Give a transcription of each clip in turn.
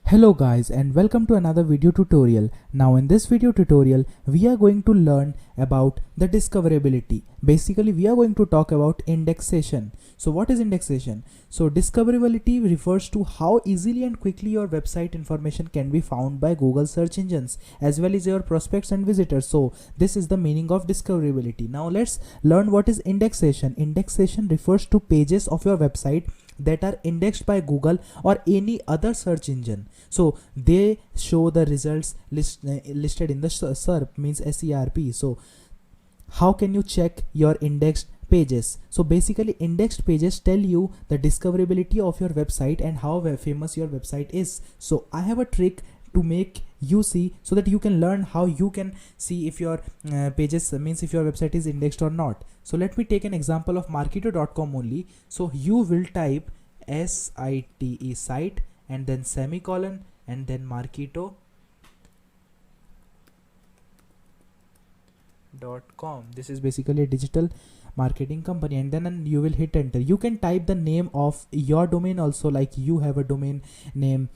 Hello guys and welcome to another video tutorial. Now in this video tutorial we are going to learn about the discoverability. Basically we are going to talk about indexation. So what is indexation? So discoverability refers to how easily and quickly your website information can be found by Google search engines as well as your prospects and visitors. So this is the meaning of discoverability. Now let's learn what is indexation. Indexation refers to pages of your website that are indexed by Google or any other search engine. So they show the results listed in the SERP, means SERP. So how can you check your indexed pages? So basically indexed pages tell you the discoverability of your website and how famous your website is. So I have a trick to make you see so that you can learn how you can see if your pages means if your website is indexed or not. So let me take an example of marketo.com only. So you will type SITE site and then semicolon and then marketo.com. This is basically a digital marketing company, and then you will hit enter. You can type the name of your domain also, like you have a domain name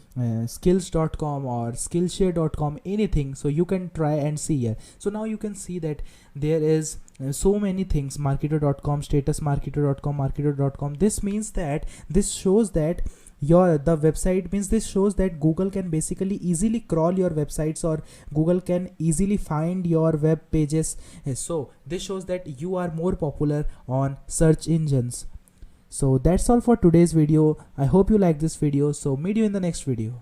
skills.com or skillshare.com, anything. So you can try and see here. So now you can see that there is so many things: marketo.com, status marketo.com, marketo.com. This means that this shows that the website, means this shows that Google can basically easily crawl your websites or Google can easily find your web pages. So this shows that you are more popular on search engines. So that's all for today's video. I hope you like this video. So meet you in the next video.